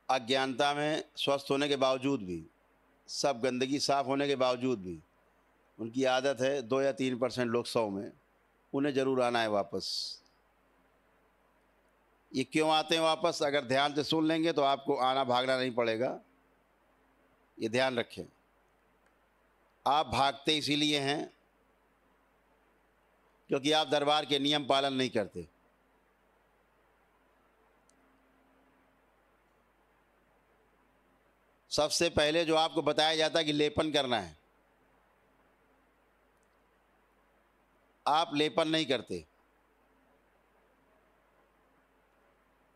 अज्ञानता में स्वस्थ होने के बावजूद भी, सब गंदगी साफ होने के बावजूद भी उनकी आदत है 2 या 3% लोग 100 में, उन्हें ज़रूर आना है वापस। ये क्यों आते हैं वापस? अगर ध्यान से सुन लेंगे तो आपको आना भागना नहीं पड़ेगा, ये ध्यान रखें। आप भागते इसीलिए हैं क्योंकि आप दरबार के नियम पालन नहीं करते। सबसे पहले जो आपको बताया जाता है कि लेपन करना है, आप लेपन नहीं करते।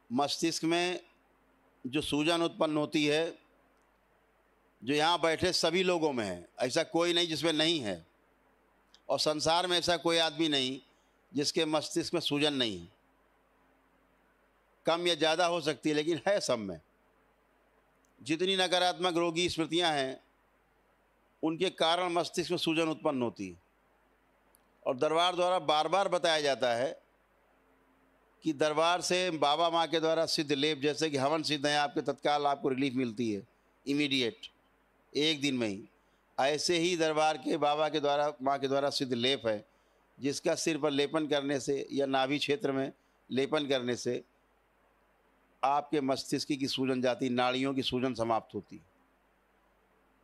मस्तिष्क में जो सूजन उत्पन्न होती है, जो यहाँ बैठे सभी लोगों में है, ऐसा कोई नहीं जिसमें नहीं है, और संसार में ऐसा कोई आदमी नहीं जिसके मस्तिष्क में सूजन नहीं है। कम या ज़्यादा हो सकती है लेकिन है सब में। जितनी नकारात्मक रोगी स्मृतियाँ हैं उनके कारण मस्तिष्क में सूजन उत्पन्न होती है। और दरबार द्वारा बार बार बताया जाता है कि दरबार से बाबा माँ के द्वारा सिद्ध लेप, जैसे कि हवन सिद्ध है, आपके तत्काल आपको रिलीफ मिलती है, इमीडिएट, एक दिन में ही। ऐसे ही दरबार के बाबा के द्वारा, माँ के द्वारा सिद्ध लेप है, जिसका सिर पर लेपन करने से या नाभि क्षेत्र में लेपन करने से आपके मस्तिष्क की सूजन जाती, नाड़ियों की सूजन समाप्त होती।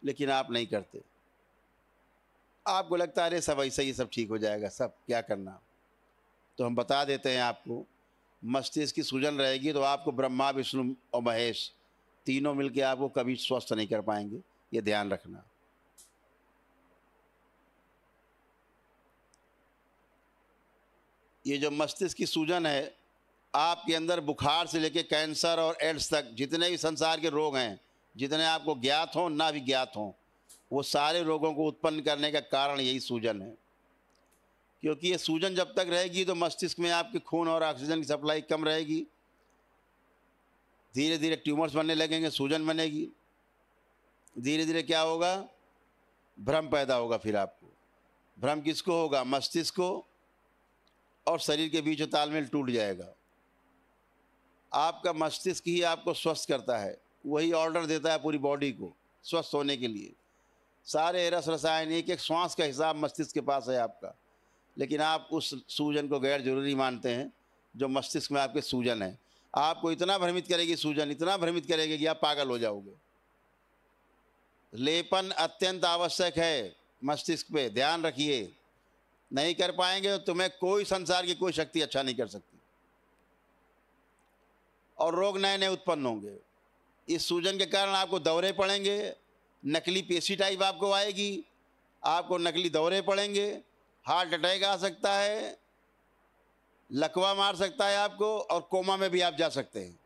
लेकिन आप नहीं करते। आपको लगता है अरे सब ऐसा ही, सब ठीक हो जाएगा, सब क्या करना। तो हम बता देते हैं आपको, मस्तिष्क की सूजन रहेगी तो आपको ब्रह्मा विष्णु और महेश तीनों मिलके आपको कभी स्वस्थ नहीं कर पाएंगे, ये ध्यान रखना। ये जो मस्तिष्क की सूजन है, आपके अंदर बुखार से लेकर कैंसर और एड्स तक जितने भी संसार के रोग हैं, जितने आपको ज्ञात हों ना भी ज्ञात हों, वो सारे रोगों को उत्पन्न करने का कारण यही सूजन है। क्योंकि ये सूजन जब तक रहेगी तो मस्तिष्क में आपके खून और ऑक्सीजन की सप्लाई कम रहेगी, धीरे धीरे ट्यूमर्स बनने लगेंगे, सूजन बनेगी, धीरे धीरे क्या होगा, भ्रम पैदा होगा। फिर आपको भ्रम किसको होगा? मस्तिष्क को, और शरीर के बीच तालमेल टूट जाएगा। आपका मस्तिष्क ही आपको स्वस्थ करता है, वही ऑर्डर देता है पूरी बॉडी को स्वस्थ होने के लिए। सारे रस रसायन, एक एक श्वास का हिसाब मस्तिष्क के पास है आपका। लेकिन आप उस सूजन को गैर जरूरी मानते हैं जो मस्तिष्क में आपके सूजन है। आपको इतना भ्रमित करेगी सूजन, इतना भ्रमित करेगी कि आप पागल हो जाओगे। लेपन अत्यंत आवश्यक है मस्तिष्क पे, ध्यान रखिए। नहीं कर पाएंगे तो तुम्हें कोई संसार की कोई शक्ति अच्छा नहीं कर सकती, और रोग नए नए उत्पन्न होंगे। इस सूजन के कारण आपको दौरे पड़ेंगे, नकली पेशी टाइप आपको आएगी, आपको नकली दौरे पड़ेंगे, हार्ट अटैक आ सकता है, लकवा मार सकता है आपको, और कोमा में भी आप जा सकते हैं।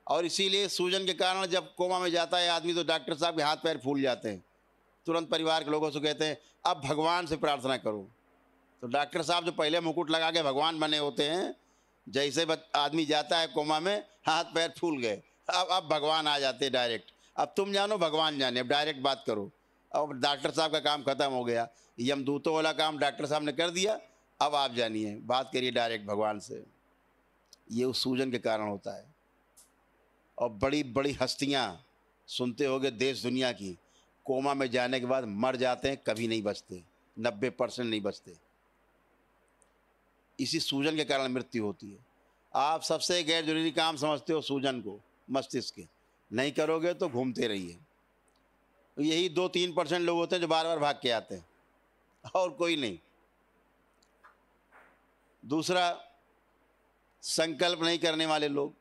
और इसीलिए सूजन के कारण जब कोमा में जाता है आदमी तो डॉक्टर साहब के हाथ पैर फूल जाते हैं। तुरंत परिवार के लोगों से कहते हैं अब भगवान से प्रार्थना करो। तो डॉक्टर साहब जो पहले मुकुट लगा के भगवान बने होते हैं, जैसे आदमी जाता है कोमा में, हाथ पैर फूल गए, अब भगवान आ जाते हैं डायरेक्ट। अब तुम जानो भगवान जाने, अब डायरेक्ट बात करो। अब डॉक्टर साहब का काम खत्म हो गया, यमदूतों वाला काम डॉक्टर साहब ने कर दिया, अब आप जानिए, बात करिए डायरेक्ट भगवान से। ये उस सूजन के कारण होता है। और बड़ी बड़ी हस्तियाँ सुनते होंगे देश दुनिया की, कोमा में जाने के बाद मर जाते हैं, कभी नहीं बचते, 90% नहीं बचते। इसी सूजन के कारण मृत्यु होती है। आप सबसे गैर जरूरी काम समझते हो सूजन को, मस्तिष्क के, नहीं करोगे तो घूमते रहिए। यही 2-3% लोग होते हैं जो बार बार भाग के आते हैं, और कोई नहीं। दूसरा, संकल्प नहीं करने वाले लोग,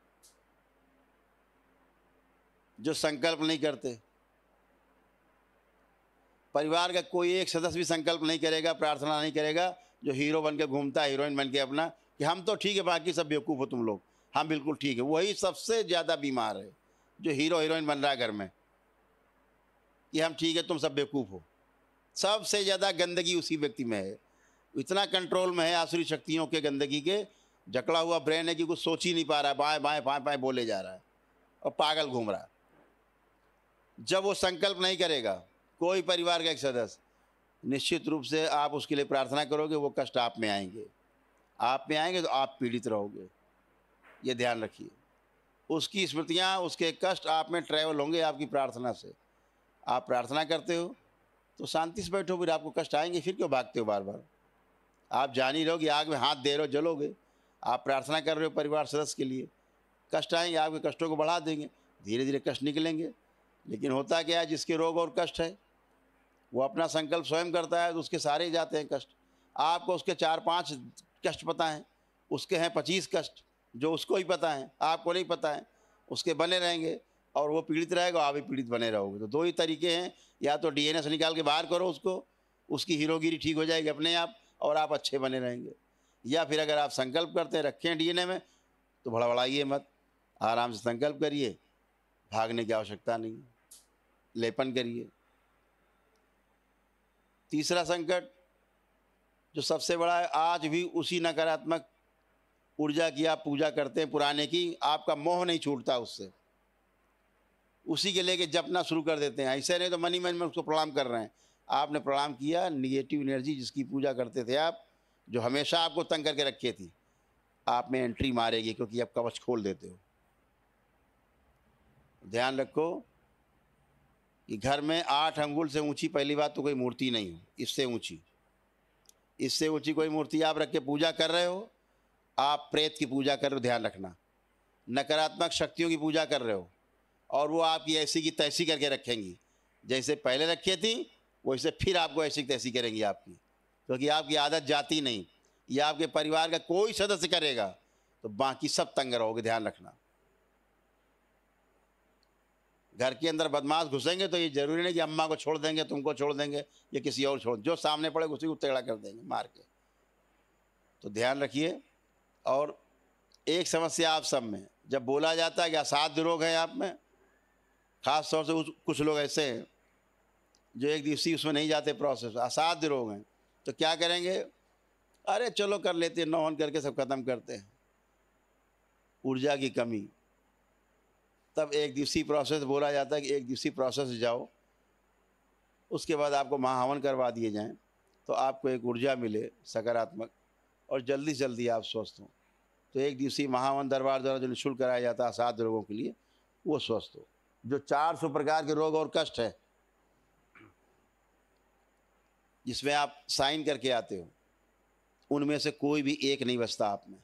जो संकल्प नहीं करते। परिवार का कोई एक सदस्य भी संकल्प नहीं करेगा, प्रार्थना नहीं करेगा, जो हीरो बन के घूमता है, हीरोइन बन के अपना, कि हम तो ठीक है, बाकी सब बेवकूफ़ हो तुम लोग, हम बिल्कुल ठीक है, वही सबसे ज़्यादा बीमार है जो हीरो हीरोइन बन रहा है घर में, कि हम ठीक है, तुम सब बेवकूफ़ हो। सबसे ज़्यादा गंदगी उसी व्यक्ति में है। इतना कंट्रोल में है आसुरी शक्तियों के गंदगी के, जकड़ा हुआ ब्रेन है कि कुछ सोच ही नहीं पा रहा है, बाएं बाएं बाएं बाएं बोले जा रहा है और पागल घूम रहा है। जब वो संकल्प नहीं करेगा, कोई परिवार का एक सदस्य, निश्चित रूप से आप उसके लिए प्रार्थना करोगे, वो कष्ट आप में आएंगे। आप में आएंगे तो आप पीड़ित रहोगे, ये ध्यान रखिए। उसकी स्मृतियाँ, उसके कष्ट आप में ट्रैवल होंगे आपकी प्रार्थना से। आप प्रार्थना करते हो तो शांति से बैठो, फिर आपको कष्ट आएंगे, फिर क्यों भागते हो बार बार? आप जान ही रहो कि आग में हाथ दे रहे हो, जलोगे। आप प्रार्थना कर रहे हो परिवार सदस्य के लिए, कष्ट आएंगे, आपके कष्टों को बढ़ा देंगे, धीरे धीरे कष्ट निकलेंगे। लेकिन होता क्या है, जिसके रोग और कष्ट है वो अपना संकल्प स्वयं करता है तो उसके सारे ही जाते हैं कष्ट। आपको उसके 4-5 कष्ट पता हैं, उसके हैं 25 कष्ट जो उसको ही पता है, आपको नहीं पता है। उसके बने रहेंगे और वो पीड़ित रहेगा, आप भी पीड़ित बने रहोगे। तो दो ही तरीके हैं, या तो डीएनए से निकाल के बाहर करो उसको, उसकी हीरोगिरी ठीक हो जाएगी अपने आप और आप अच्छे बने रहेंगे। या फिर अगर आप संकल्प करते हैं रखें डीएनए में, तो भड़बड़ाइए मत, आराम से संकल्प करिए, भागने की आवश्यकता नहीं, लेपन करिए। तीसरा संकट जो सबसे बड़ा है, आज भी उसी नकारात्मक ऊर्जा की आप पूजा करते हैं पुराने की, आपका मोह नहीं छूटता उससे, उसी के लेके जपना शुरू कर देते हैं। ऐसे नहीं तो मन ही मन में उसको प्रणाम कर रहे हैं। आपने प्रणाम किया, निगेटिव एनर्जी जिसकी पूजा करते थे आप, जो हमेशा आपको तंग करके रखे थी, आप में एंट्री मारेगी, क्योंकि आप कवच खोल देते हो। ध्यान रखो कि घर में 8 अंगुल से ऊंची पहली बात तो कोई मूर्ति नहीं हो, इससे ऊंची कोई मूर्ति आप रख के पूजा कर रहे हो, आप प्रेत की पूजा कर रहे हो, ध्यान रखना। नकारात्मक शक्तियों की पूजा कर रहे हो और वो आपकी ऐसी की तैसी करके रखेंगी, जैसे पहले रखी थी वैसे फिर आपको ऐसी तैसी करेंगी आपकी, क्योंकि आपकी आदत जाती नहीं। या आपके परिवार का कोई सदस्य करेगा तो बाकी सब तंग रहोगे, ध्यान रखना। घर के अंदर बदमाश घुसेंगे तो ये जरूरी नहीं कि अम्मा को छोड़ देंगे, तुमको छोड़ देंगे या किसी और छोड़, जो सामने पड़े उसी को तेड़ा कर देंगे मार के। तो ध्यान रखिए। और एक समस्या आप सब में, जब बोला जाता है कि असाध्य रोग है आप में, खास तौर से कुछ लोग ऐसे हैं जो एक दिवसीय उसमें नहीं जाते प्रोसेस, असाध्य रोग हैं, तो क्या करेंगे, अरे चलो कर लेते हैं, नौहन करके सब खत्म करते हैं। ऊर्जा की कमी, तब एक दिवसीय प्रोसेस बोला जाता है कि एक दिवसीय प्रोसेस जाओ, उसके बाद आपको महाहवन करवा दिए जाएं तो आपको एक ऊर्जा मिले सकारात्मक और जल्दी से जल्दी आप स्वस्थ हों। तो एक दिवसीय महाहवन दरबार द्वारा जो निःशुल्क कराया जाता है असाध्य रोगों के लिए, वो स्वस्थ हो। जो 400 प्रकार के रोग और कष्ट है जिसमें आप साइन करके आते हो, उनमें से कोई भी एक नहीं बचता आप में,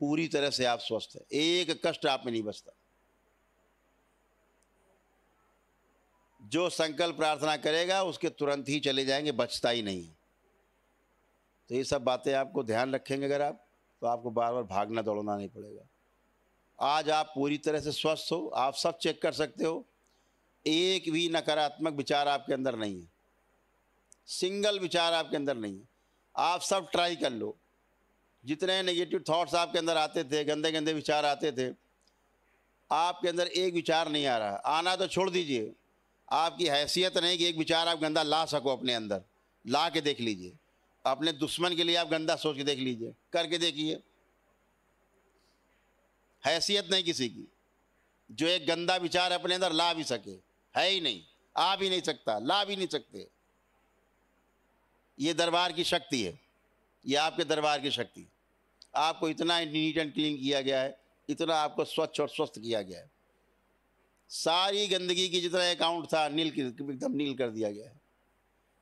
पूरी तरह से आप स्वस्थ है, एक कष्ट आप में नहीं बचता। जो संकल्प प्रार्थना करेगा उसके तुरंत ही चले जाएंगे, बचता ही नहीं है। तो ये सब बातें आपको ध्यान रखेंगे अगर आप, तो आपको बार बार भागना दौड़ना नहीं पड़ेगा। आज आप पूरी तरह से स्वस्थ हो, आप सब चेक कर सकते हो, एक भी नकारात्मक विचार आपके अंदर नहीं है, सिंगल विचार आपके अंदर नहीं है। आप सब ट्राई कर लो, जितने नेगेटिव थॉट्स आपके अंदर आते थे, गंदे गंदे विचार आते थे, आपके अंदर एक विचार नहीं आ रहा। आना तो छोड़ दीजिए, आपकी हैसियत नहीं कि एक विचार आप गंदा ला सको अपने अंदर, ला के देख लीजिए। अपने दुश्मन के लिए आप गंदा सोच के देख लीजिए, करके देखिए। हैसियत नहीं किसी की जो एक गंदा विचार अपने अंदर ला भी सके, है ही नहीं, आ भी नहीं सकता, ला भी नहीं सकते। ये दरबार की शक्ति है, ये आपके दरबार की शक्ति। आपको इतना नीट एंड क्लीन किया गया है, इतना आपको स्वच्छ और स्वस्थ किया गया है, सारी गंदगी की जितना अकाउंट था एकदम नील कर दिया गया है।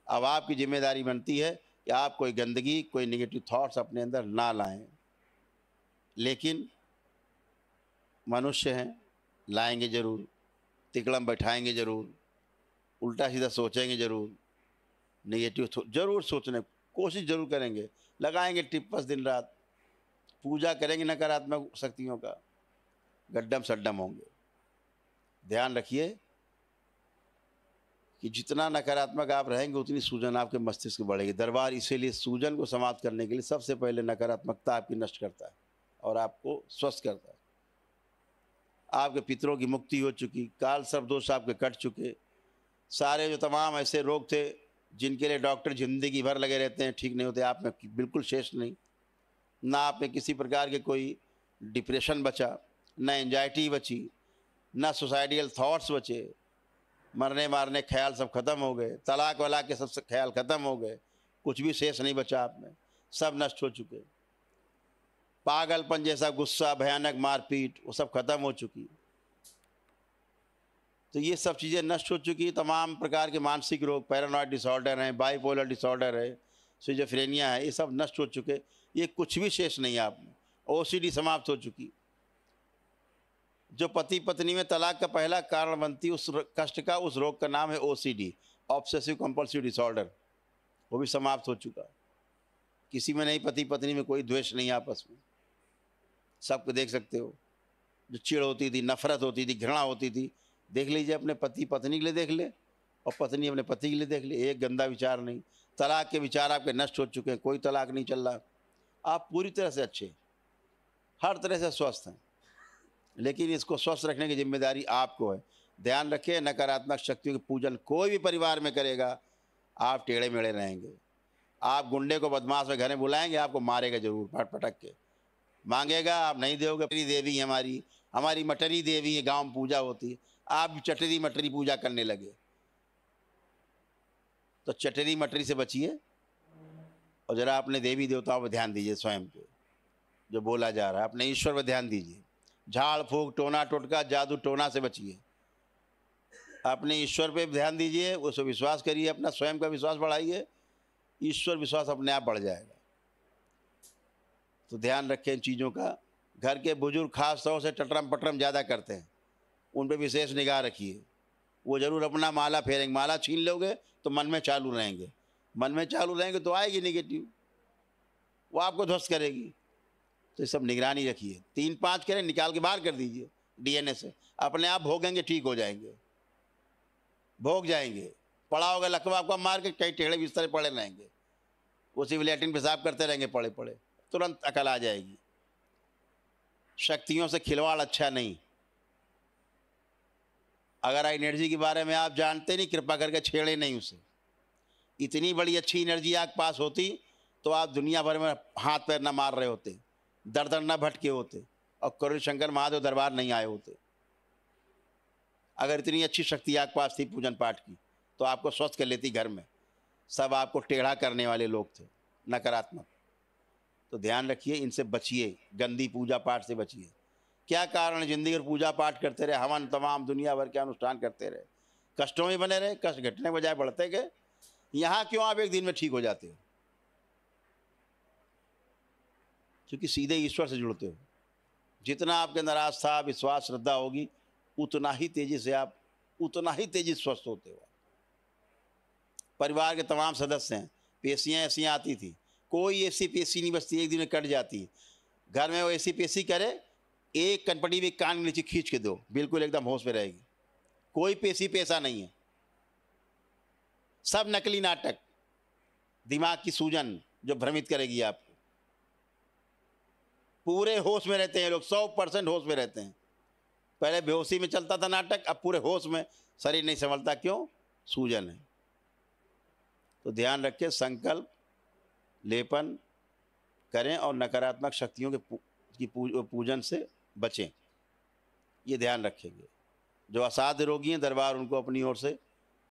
अब आपकी जिम्मेदारी बनती है कि आप कोई गंदगी, कोई नेगेटिव थॉट्स अपने अंदर ना लाएं। लेकिन मनुष्य हैं, लाएंगे जरूर, तिकड़म बैठाएंगे जरूर, उल्टा सीधा सोचेंगे जरूर, नेगेटिव जरूर सोचने कोशिश जरूर करेंगे, लगाएंगे टिप्पस दिन रात, पूजा करेंगे नकारात्मक शक्तियों का, गड्ढम सड्डम होंगे। ध्यान रखिए कि जितना नकारात्मक आप रहेंगे उतनी सूजन आपके मस्तिष्क बढ़ेगी। दरबार इसीलिए सूजन को समाप्त करने के लिए सबसे पहले नकारात्मकता आपकी नष्ट करता है और आपको स्वस्थ करता है। आपके पितरों की मुक्ति हो चुकी, काल सर्प दोष आपके कट चुके, सारे जो तमाम ऐसे रोग थे जिनके लिए डॉक्टर जिंदगी भर लगे रहते हैं, ठीक नहीं होते, आप में बिल्कुल शेष नहीं। ना आप में किसी प्रकार के कोई डिप्रेशन बचा, ना एंजाइटी बची, ना सुसाइडियल थॉट्स बचे, मरने मारने ख्याल सब खत्म हो गए, तलाक वलाक के सब ख्याल खत्म हो गए, कुछ भी शेष नहीं बचा आप में, सब नष्ट हो चुके। पागलपन जैसा गुस्सा, भयानक मारपीट, वो सब खत्म हो चुकी। तो ये सब चीज़ें नष्ट हो चुकी। तमाम प्रकार के मानसिक रोग, पैरानॉइड डिसऑर्डर हैं, बाइपोलर डिसऑर्डर है, सिजोफ्रेनिया है, ये सब नष्ट हो चुके। ये कुछ भी शेष नहीं है आप में। ओसीडी समाप्त हो चुकी। जो पति पत्नी में तलाक का पहला कारण बनती उस कष्ट का, उस रोग का नाम है ओसीडी, ऑब्सेसिव कंपल्सिव डिसऑर्डर। वो भी समाप्त हो चुका। किसी में नहीं, पति पत्नी में कोई द्वेष नहीं आपस में। सबको देख सकते हो। जो चिढ़ होती थी, नफरत होती थी, घृणा होती थी, देख लीजिए अपने पति पत्नी के लिए देख ले और पत्नी अपने पति के लिए देख ले। एक गंदा विचार नहीं। तलाक के विचार आपके नष्ट हो चुके हैं, कोई तलाक नहीं चल रहा। आप पूरी तरह से अच्छे, हर तरह से स्वस्थ हैं। लेकिन इसको स्वस्थ रखने की जिम्मेदारी आपको है। ध्यान रखें, नकारात्मक शक्तियों के पूजन कोई भी परिवार में करेगा, आप टेढ़े मेढ़े रहेंगे। आप गुंडे को, बदमाश में घर में बुलाएंगे, आपको मारेगा जरूर, पट पटक के मांगेगा, आप नहीं दोगे। मटरी देवी है हमारी मटरी देवी है, गांव में पूजा होती है। आप चटरी मटरी पूजा करने लगे तो चटरी मटरी से बचिए और जरा अपने देवी देवताओं पर ध्यान दीजिए। स्वयं पे जो बोला जा रहा है, अपने ईश्वर पर ध्यान दीजिए। झाड़ फूक, टोना टोटका, जादू टोना से बचिए। अपने ईश्वर पे ध्यान दीजिए, उसको विश्वास करिए, अपना स्वयं का विश्वास बढ़ाइए, ईश्वर विश्वास अपने आप बढ़ जाएगा। तो ध्यान रखें इन चीज़ों का। घर के बुजुर्ग खास तौर से टटरम पटरम ज़्यादा करते हैं, उन पर विशेष निगाह रखिए। वो जरूर अपना माला फेरेंगे। माला छीन लोगे तो मन में चालू रहेंगे, मन में चालू रहेंगे तो आएगी नेगेटिव, वो आपको ध्वस्त करेगी। तो ये सब निगरानी रखिए। 3-5 करें, निकाल के बाहर कर दीजिए डीएनए से, अपने आप भोगेंगे, ठीक हो जाएंगे, भोग जाएंगे। पड़ा होगा लकवा आपका मार के, कई टेढ़े बिस्तर पड़े रहेंगे, उसी लैट्रिन पेशाब करते रहेंगे पड़े पड़े, तुरंत अकल आ जाएगी। शक्तियों से खिलवाड़ अच्छा नहीं। अगर एनर्जी के बारे में आप जानते नहीं, कृपा करके छेड़े नहीं उसे। इतनी बड़ी अच्छी एनर्जी आपके पास होती तो आप दुनिया भर में हाथ पैर ना मार रहे होते, दर दर ना भटके होते और करुण शंकर महादेव दरबार नहीं आए होते। अगर इतनी अच्छी शक्ति आपके पास थी पूजन पाठ की तो आपको स्वस्थ कर लेती। घर में सब आपको टेढ़ा करने वाले लोग थे, नकारात्मक। तो ध्यान रखिए, इनसे बचिए, गंदी पूजा पाठ से बचिए। क्या कारण, जिंदगी भर पूजा पाठ करते रहे, हवन तमाम दुनिया भर के अनुष्ठान करते रहे, कष्टों में बने रहे, कष्ट घटने बजाय बढ़ते गए। यहाँ क्यों आप एक दिन में ठीक हो जाते हो? क्योंकि सीधे ईश्वर से जुड़ते हो। जितना आपके अंदर आस्था, विश्वास, श्रद्धा होगी, उतना ही तेजी स्वस्थ होते हो। परिवार के तमाम सदस्य हैं। पेशियाँ ऐसी आती थी, कोई ऐसी पेशी नहीं बचती, एक दिन में कट जाती है। घर में वो ऐसी पेशी करे, एक कनपटी भी कान के नीचे खींच के दो, बिल्कुल एकदम होश में रहेगी। कोई पेशी पेशा नहीं है, सब नकली नाटक, दिमाग की सूजन जो भ्रमित करेगी आपको। पूरे होश में रहते हैं लोग, 100% होश में रहते हैं। पहले बेहोशी में चलता था नाटक, अब पूरे होश में, शरीर नहीं संभलता। क्यों? सूजन है। तो ध्यान रखें, संकल्प लेपन करें और नकारात्मक शक्तियों के पूजन से बचें। ये ध्यान रखेंगे। जो असाध्य रोगी हैं, दरबार उनको अपनी ओर से